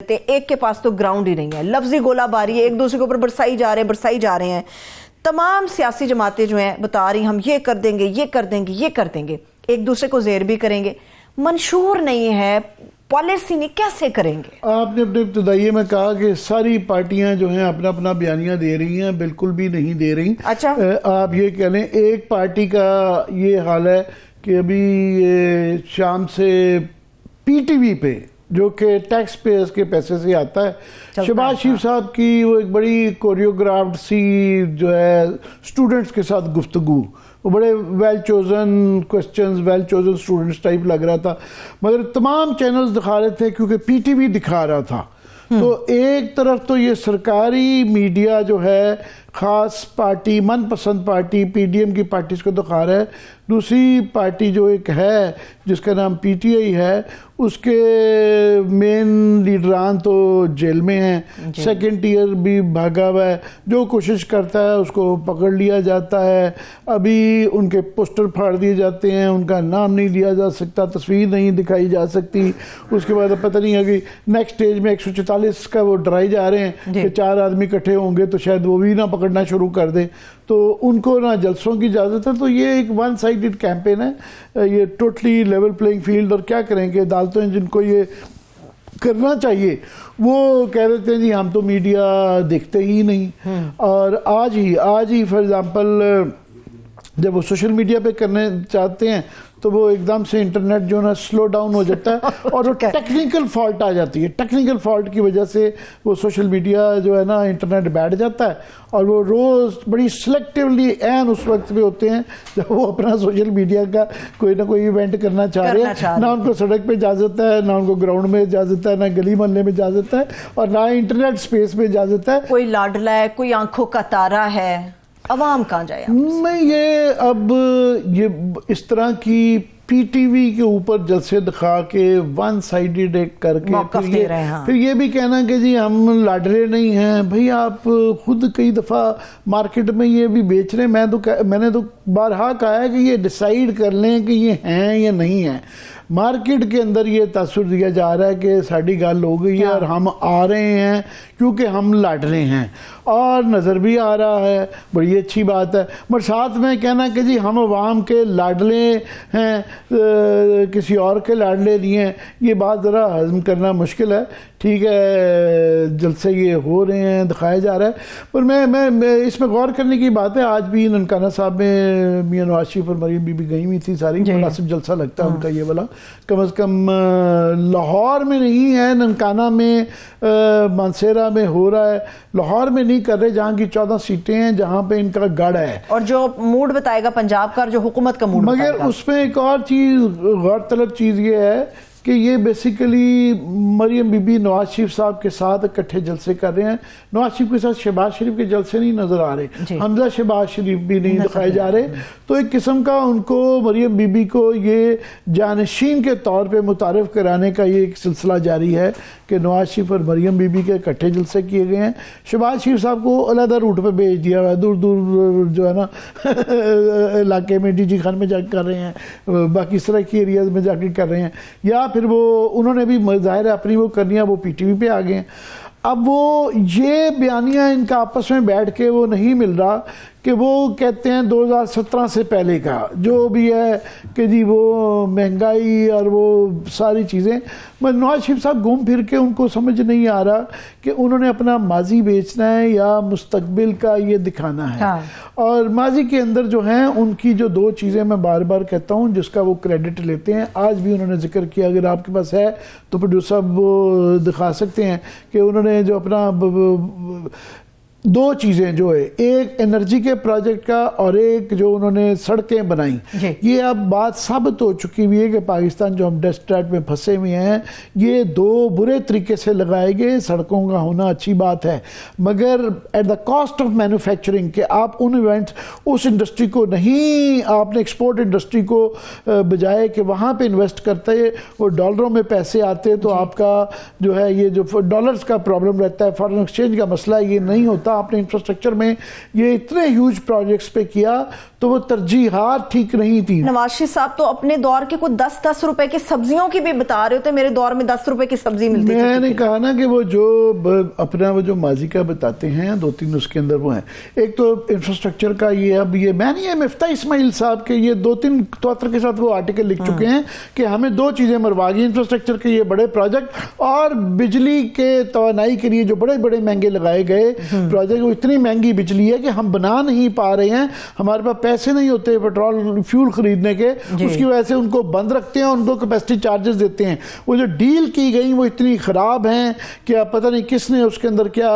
ایک کے پاس تو گراؤنڈ ہی نہیں ہے، لفظی گولہ باری ہے، ایک دوسرے کے اوپر برسائی جا رہے ہیں. تمام سیاسی جماعتیں جو ہیں بتا رہی ہم یہ کر دیں گے، یہ کر دیں گے، یہ کر دیں گے، ایک دوسرے کو زیر بھی کریں گے. منشور نہیں ہے، پالیسی نہیں، کیسے کریں گے؟ آپ نے اپنے ابتدائیے میں کہا کہ ساری پارٹیاں جو ہیں اپنا اپنا بیانیہ دے رہی ہیں، بالکل بھی نہیں دے رہی. اچھا، آپ یہ کہہ لیں ایک پارٹی کا یہ حال ہے کہ ابھی شام سے پی ٹی وی پہ جو کہ ٹیکس پیئرز کے پیسے سے آتا ہے، شہباز شریف صاحب کی وہ ایک بڑی کوریوگرافڈ سی جو ہے اسٹوڈنٹس کے ساتھ گفتگو، وہ بڑے well chosen questions, well chosen students type لگ رہا تھا، مگر تمام چینلز دکھا رہے تھے کیونکہ پی ٹی وی دکھا رہا تھا. تو ایک طرف تو یہ سرکاری میڈیا جو ہے خاص پارٹی، من پسند پارٹی پی ڈی ایم کی پارٹیز کو دکھا رہا ہے، دوسری پارٹی جو ایک ہے جس کا نام پی ٹی آئی ہے اس کے مین لیڈران تو جیل میں ہیں، سیکنڈ ٹیئر بھی بھاگا ہوا ہے، جو کوشش کرتا ہے اس کو پکڑ لیا جاتا ہے. ابھی ان کے پوسٹر پھاڑ دیے جاتے ہیں، ان کا نام نہیں لیا جا سکتا، تصویر نہیں دکھائی جا سکتی. اس کے بعد پتہ نہیں ہے کہ نیکسٹ سٹیج میں 144 کا وہ ڈرائی جا رہے ہیں کہ 4 آدمی اکٹھے ہوں گے تو شاید وہ بھی نہ پکڑنا شروع کر دیں، تو ان کو نہ جلسوں کی اجازت ہے. تو یہ ایک ون سائیڈڈ کیمپین ہے، یہ ٹوٹلی لیول پلینگ فیلڈ. اور کیا کریں کہ عدالتیں جن کو یہ کرنا چاہیے وہ کہہ دیتے ہیں جی ہم تو میڈیا دیکھتے ہی نہیں. اور آج ہی فار ایگزامپل جب وہ سوشل میڈیا پہ کرنے چاہتے ہیں تو وہ ایک دم سے انٹرنیٹ جو ہے نا سلو ڈاؤن ہو جاتا ہے اور وہ ٹیکنیکل فالٹ آ جاتی ہے. ٹیکنیکل فالٹ کی وجہ سے وہ سوشل میڈیا جو ہے نا انٹرنیٹ بیٹھ جاتا ہے اور وہ روز بڑی سلیکٹیولی عین اس وقت پہ ہوتے ہیں جب وہ اپنا سوشل میڈیا کا کوئی نہ کوئی ایونٹ کرنا چاہ رہے ہیں. نہ ان کو سڑک پہ اجازت ہے، نہ ان کو گراؤنڈ میں اجازت ہے، نہ گلی محلے میں اجازت ہے، اور نہ انٹرنیٹ سپیس میں اجازت ہے. کوئی لاڈلا ہے، کوئی آنکھوں کا تارا ہے، عوام کہاں جائے؟ میں یہ اب یہ اس طرح کی پی ٹی وی کے اوپر جلسے دکھا کے ون سائیڈڈ کر کے پھر یہ بھی کہنا کہ جی ہم لاڈلے نہیں ہیں. بھئی آپ خود کئی دفعہ مارکیٹ میں یہ بھی بیچ رہے ہیں. میں نے تو بارہا کہا ہے کہ یہ ڈیسائیڈ کر لیں کہ یہ ہیں یا نہیں ہیں. مارکیٹ کے اندر یہ تاثر دیا جا رہا ہے کہ ساڑھی گال ہو گئی ہے اور ہم آ رہے ہیں کیونکہ ہم لاڈلے ہیں، اور نظر بھی آ رہا ہے، بڑی اچھی بات ہے. مگر ساتھ میں کہنا کہ جی ہم عوام کے لاڈلے ہیں، کسی اور کے لاڈلے نہیں ہیں، یہ بات ذرا ہضم کرنا مشکل ہے. ٹھیک ہے جلسے یہ ہو رہے ہیں، دکھایا جا رہا ہے، پر میں اس میں غور کرنے کی بات ہے. آج بھی ننکانہ صاحب میں میاں نواز شریف اور مریم بی بی گئی ہوئی تھی، ساری مناسب جلسہ لگتا ہے ان کا یہ والا. کم از کم لاہور میں نہیں ہے، ننکانہ میں مانسیرا میں ہو رہا ہے. لاہور میں نہیں کر رہے جہاں کی 14 سیٹیں ہیں، جہاں پہ ان کا گڑھ ہے، اور جو موڈ بتائے گا پنجاب کا، جو حکومت کا موڈ بتائے گا. مگر اس میں ایک اور چیز غور طلب چیز یہ ہے کہ یہ basically Maryam be be Nawaz Sharif صاحب کے ساتھ اکٹھے جلسے کر رہے ہیں. نواز شریف کے ساتھ شہباز شریف کے جلسے نہیں نظر آ رہے، حمزہ شہباز شریف بھی نہیں دکھائے جا رہے. تو ایک قسم کا ان کو مریم بی بی کو یہ جانشین کے طور پہ متعارف کرانے کا یہ ایک سلسلہ جاری ہے کہ نواز شریف اور مریم بی بی کے اکٹھے جلسے کیے گئے ہیں. شہباز شریف صاحب کو علیحدہ روٹ پہ بھیج دیا ہوا ہے، دور دور جو ہے نا علاقے میں ڈی جی خان میں جا کے کر رہے ہیں، باقی سرائکی ایریاز میں جا کے کر رہے ہیں، یا پھر وہ انہوں نے بھی ظاہر ہے اپنی وہ کرنی ہے، وہ پی ٹی وی پہ آ گئے ہیں. اب وہ یہ بیانیہ ان کا آپس میں بیٹھ کے وہ نہیں مل رہا کہ وہ کہتے ہیں 2017 سے پہلے کا جو بھی ہے کہ جی وہ مہنگائی اور وہ ساری چیزیں. نواز شریف صاحب گھوم پھر کے ان کو سمجھ نہیں آ رہا کہ انہوں نے اپنا ماضی بیچنا ہے یا مستقبل کا یہ دکھانا ہے. اور ماضی کے اندر جو ہیں ان کی جو 2 چیزیں میں بار بار کہتا ہوں جس کا وہ کریڈٹ لیتے ہیں، آج بھی انہوں نے ذکر کیا، اگر آپ کے پاس ہے تو پروڈیوسر صاحب وہ دکھا سکتے ہیں کہ انہوں نے جو اپنا 2 چیزیں جو ہے، ایک انرجی کے پروجیکٹ کا اور ایک جو انہوں نے سڑکیں بنائیں. یہ اب بات ثابت ہو چکی ہوئی ہے کہ پاکستان جو ہم ڈیسٹ ٹریٹ میں پھنسے ہوئے ہیں، یہ 2 برے طریقے سے لگائے گئے. سڑکوں کا ہونا اچھی بات ہے، مگر at the cost of manufacturing, کہ آپ ان ایونٹ اس انڈسٹری کو نہیں، آپ نے ایکسپورٹ انڈسٹری کو بجائے کہ وہاں پہ انویسٹ کرتے وہ ڈالروں میں پیسے آتے تو آپ کا جو ہے یہ جو ڈالرز کا پرابلم رہتا ہے، فارن ایکسچینج کا مسئلہ یہ نہیں ہوتا. آپ نے انفراسٹرکچر میں یہ اتنے ہیوج پروجیکٹس پہ کیا تو وہ ترجیحات ٹھیک نہیں تھی. نواز شریف صاحب تو اپنے دور کے کوئی 10 روپے کی سبزیوں کی بھی بتا رہے ہوتے, میرے دور میں 10 روپے کی سبزی ملتی تھی. میں نے کہا نا کہ وہ جو اپنا وہ جو ماضی کا بتاتے ہیں 2-3 اس کے اندر وہ ہیں. ایک تو انفراسٹرکچر کا یہ, اب یہ میں نہیں ہے مفتاح اسماعیل صاحب کے یہ 2-3 تواتر کے ساتھ وہ آرٹیکل لکھ چکے ہیں کہ ہمیں 2 چیزیں مروا گئی, انفراسٹرکچر کے یہ بڑے پروجیکٹ اور بجلی کے توانائی کے لیے جو بڑے بڑے مہنگے لگائے گئے پروجیکٹ. وہ اتنی مہنگی بجلی ہے کہ ہم بنا نہیں پا رہے ہیں, ہمارے پاس پیسے نہیں ہوتے پیٹرول فیول خریدنے کے, اس کی وجہ سے ان کو بند رکھتے ہیں, ان کو کیپیسٹی چارجز دیتے ہیں. وہ جو ڈیل کی گئی وہ اتنی خراب ہیں کہ اب پتہ نہیں کس نے اس کے اندر کیا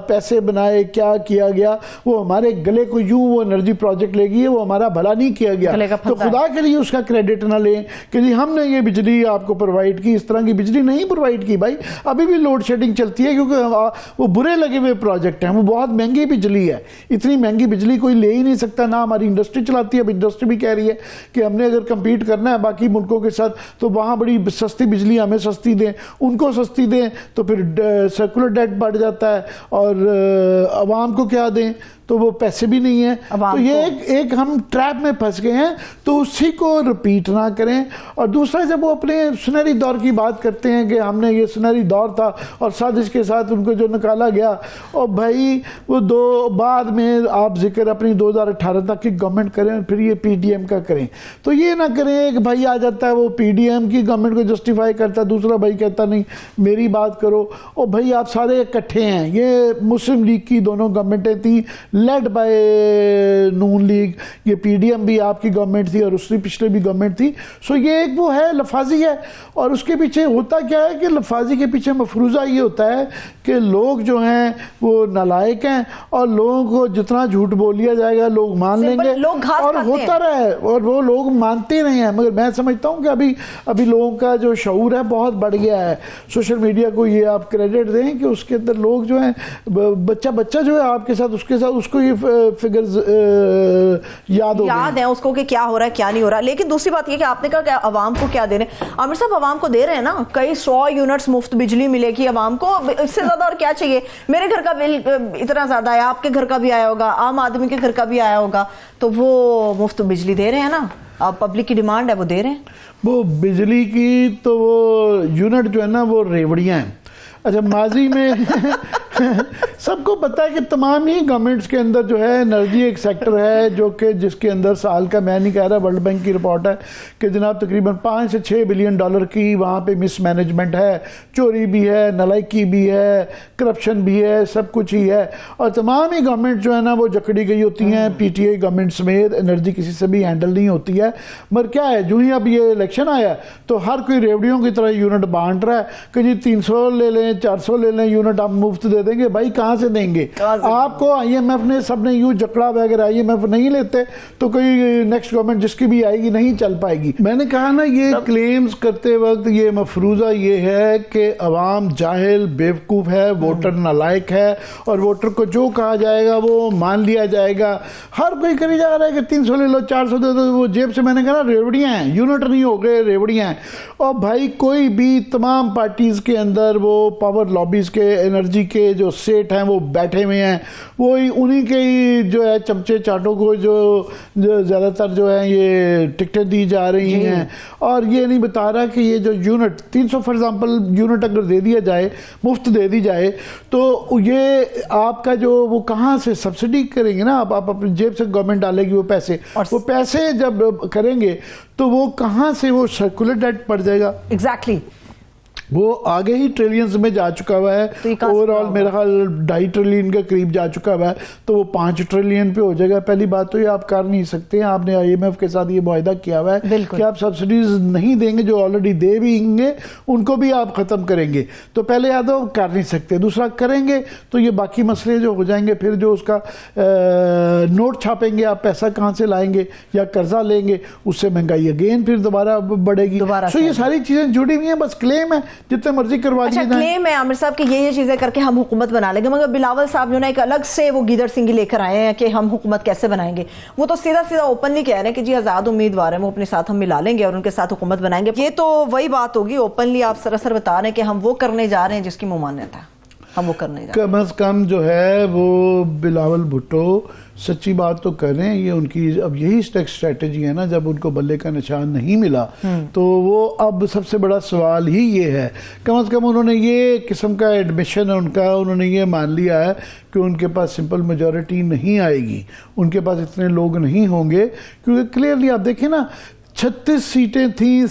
پیسے بنائے, کیا کیا گیا. وہ ہمارے گلے کو یوں وہ انرجی پروجیکٹ لے گئی ہے, وہ ہمارا بھلا نہیں کیا گیا. تو خدا کے لیے اس کا کریڈٹ نہ لیں کہ جی ہم نے یہ بجلی آپ کو پرووائڈ کی. اس طرح کی بجلی نہیں پرووائڈ کی بھائی. ابھی بھی لوڈ شیڈنگ چلتی ہے کیونکہ وہ برے لگے ہوئے پروجیکٹ ہیں, وہ بہت مہنگی بجلی ہے. اتنی مہنگی بجلی کوئی لے ہی نہیں سکتا, نہ ہماری انڈسٹری چلاتی ہے. اب انڈسٹری بھی کہہ رہی ہے کہ ہم نے اگر کمپیٹ کرنا ہے باقی ملکوں کے ساتھ تو وہاں بڑی سستی بجلی ہمیں سستی دیں, ان کو سستی دیں, تو پھر سرکولر ڈیٹ بڑھ جاتا ہے اور عوام کو کیا دیں, تو وہ پیسے بھی نہیں ہیں. تو یہ ایک ہم ٹریپ میں پھنس گئے ہیں, تو اسی کو رپیٹ نہ کریں. اور دوسرا جب وہ اپنے سنہری دور کی بات کرتے ہیں کہ ہم نے یہ سنہری دور تھا اور سازش کے ساتھ ان کو جو نکالا گیا, اور بھائی وہ بعد میں آپ ذکر اپنی 2018 تک کی گورنمنٹ کریں پھر یہ پی ڈی ایم کا کریں. تو یہ نہ کریں کہ بھائی آ جاتا ہے وہ پی ڈی ایم کی گورنمنٹ کو جسٹیفائی کرتا ہے, دوسرا بھائی کہتا نہیں میری بات کرو. اور بھائی آپ سارے اکٹھے ہیں, یہ مسلم لیگ کی دونوں گورنمنٹیں تھیں لیڈ بائی نون لیگ, یہ پی ڈی ایم بھی آپ کی گورنمنٹ تھی اور اس سے پچھلے بھی گورنمنٹ تھی. سو یہ ایک وہ ہے لفاظی ہے, اور اس کے پیچھے ہوتا کیا ہے کہ لفاظی کے پیچھے مفروضہ یہ ہوتا ہے کہ لوگ جو ہیں وہ نالائق ہیں اور لوگوں کو جتنا جھوٹ بول لیا جائے گا لوگ مان لیں گے اور ہوتا رہے, اور وہ لوگ مانتے نہیں ہیں. مگر میں سمجھتا ہوں کہ ابھی لوگوں کا جو شعور ہے بہت بڑھ گیا ہے. سوشل میڈیا کو یہ آپ کریڈٹ دیں کہ اس کے اندر لوگ جو ہیں بچہ جو ہے آپ کے ساتھ اس کو یہ فگرز یاد ہیں اس کو کہ کیا ہو رہا ہے کیا نہیں ہو رہا. لیکن دوسری بات یہ کہ آپ نے کہا کہ عوام کو کیا دے رہے ہیں. عامر صاحب عوام کو دے رہے ہیں نا, کئی 100 یونٹس مفت بجلی ملے گی عوام کو, اس سے زیادہ اور کیا چاہیے. میرے گھر کا بل اتنا زیادہ ہے, آپ کے گھر کا بھی آیا ہوگا, عام آدمی کے گھر کا بھی آیا ہوگا, تو وہ مفت بجلی دے رہے ہیں نا. اب پبلک کی ڈیمانڈ ہے وہ دے رہے ہیں. وہ بجلی کی تو وہ یونٹ جو ہے نا وہ ریوڑیاں ہیں. اچھا ماضی میں سب کو پتا ہے کہ تمام ہی گورنمنٹس کے اندر جو ہے انرجی ایک سیکٹر ہے جو کہ جس کے اندر سال کا, میں نہیں کہہ رہا, ورلڈ بینک کی رپورٹ ہے کہ جناب تقریباً 5 سے 6 بلین ڈالر کی وہاں پہ مس مینجمنٹ ہے, چوری بھی ہے, نالائکی بھی ہے, کرپشن بھی ہے, سب کچھ ہی ہے. اور تمام ہی گورنمنٹ جو ہے نا وہ جکڑی گئی ہوتی ہیں, پی ٹی آئی گورنمنٹ سمیت انرجی کسی سے بھی ہینڈل نہیں ہوتی ہے. مگر کیا ہے, جو ہی اب یہ الیکشن آیا تو ہر کوئی ریوڑیوں کی طرح یونٹ بانٹ رہا ہے کہ جی 300 لے لیں 400 لے لیں یونٹ آپ مفت دے دیں گے. بھائی کہاں سے دیں گے آپ کو؟ آئی ایم ایف نے سب نے یوں جکڑا ہوا, اگر آئی ایم ایف نہیں لیتے تو کوئی نیکسٹ گورنمنٹ جس کی بھی آئے گی نہیں چل پائے گی. میں نے کہا نا یہ کلیمز کرتے وقت یہ مفروضہ یہ ہے کہ عوام جاہل بیوقوف ہے, ووٹر نالائق ہے, اور ووٹر کو جو کہا جائے گا وہ مان لیا جائے گا. ہر کوئی کری جا رہا ہے کہ 300 لے لو 400 دے دو, وہ جیب سے. میں نے کہا نا ریوڑیاں ہیں, یونٹ نہیں ہو گئے, ریوڑیاں ہیں. اور بھائی کوئی بھی تمام پارٹیز کے اندر وہ پاور لابیز کے انرجی کے جو سیٹ ہیں وہ بیٹھے ہوئے ہیں, وہی انہی کے ہی جو ہے چمچے چاٹوں کو جو زیادہ تر جو ہے یہ ٹکٹیں دی جا رہی ہیں. اور یہ نہیں بتا رہا کہ یہ جو یونٹ 300 فار ایگزامپل یونٹ اگر دے دیا جائے, مفت دے دی جائے, تو یہ آپ کا جو وہ کہاں سے سبسڈی کریں گے نا, آپ اپنی جیب سے گورنمنٹ ڈالے گی وہ پیسے جب کریں گے تو وہ کہاں سے وہ سرکولر ڈیٹ پڑ جائے گا. ایگزیکٹلی وہ آگے ہی ٹریلینز میں جا چکا ہوا ہے, اوور آل میرا خیال 2.5 ٹریلین کے قریب جا چکا ہوا ہے, تو وہ 5 ٹریلین پہ ہو جائے گا. پہلی بات تو یہ آپ کر نہیں سکتے ہیں, آپ نے آئی ایم ایف کے ساتھ یہ معاہدہ کیا ہوا ہے کہ آپ سبسڈیز نہیں دیں گے, جو آلریڈی دے بھی گے ان کو بھی آپ ختم کریں گے, تو پہلے یا تو کر نہیں سکتے, دوسرا کریں گے تو یہ باقی مسئلے جو ہو جائیں گے, پھر جو اس کا نوٹ چھاپیں گے آپ پیسہ کہاں سے لائیں گے یا قرضہ لیں گے, اس سے مہنگائی اگین پھر دوبارہ بڑھے گی. سو یہ ساری چیزیں جڑی ہوئی ہیں, بس کلیم ہے جتنے مرضی کروا لیجیے. اچھا کلیم ہے عامر صاحب کہ یہ چیزیں کر کے ہم حکومت بنا لیں گے, مگر بلاول صاحب جو نا ایک الگ سے وہ گیدڑ سنگھی لے کر آئے ہیں کہ ہم حکومت کیسے بنائیں گے. وہ تو سیدھا اوپنلی کہہ رہے ہیں کہ جی آزاد امیدوار ہیں, وہ اپنے ساتھ ہم ملا لیں گے اور ان کے ساتھ حکومت بنائیں گے. یہ تو وہی بات ہوگی, اوپنلی آپ سراسر بتا رہے ہیں کہ ہم وہ کرنے جا رہے ہیں جس کی ممانعت ہے. ہم وہ کرنے جا رہے ہیں. کم از کم جو ہے وہ بلاول بھٹو سچی بات تو کر رہے ہیں. یہ ان کی اب یہی اسٹریٹجی ہے نا, جب ان کو بلے کا نشان نہیں ملا تو وہ اب سب سے بڑا سوال ہی یہ ہے. کم از کم انہوں نے یہ قسم کا ایڈمیشن ہے ان کا, انہوں نے یہ مان لیا ہے کہ ان کے پاس سمپل میجورٹی نہیں آئے گی, ان کے پاس اتنے لوگ نہیں ہوں گے. کیونکہ کلیئرلی آپ دیکھیں نا 36 سیٹیں تھیں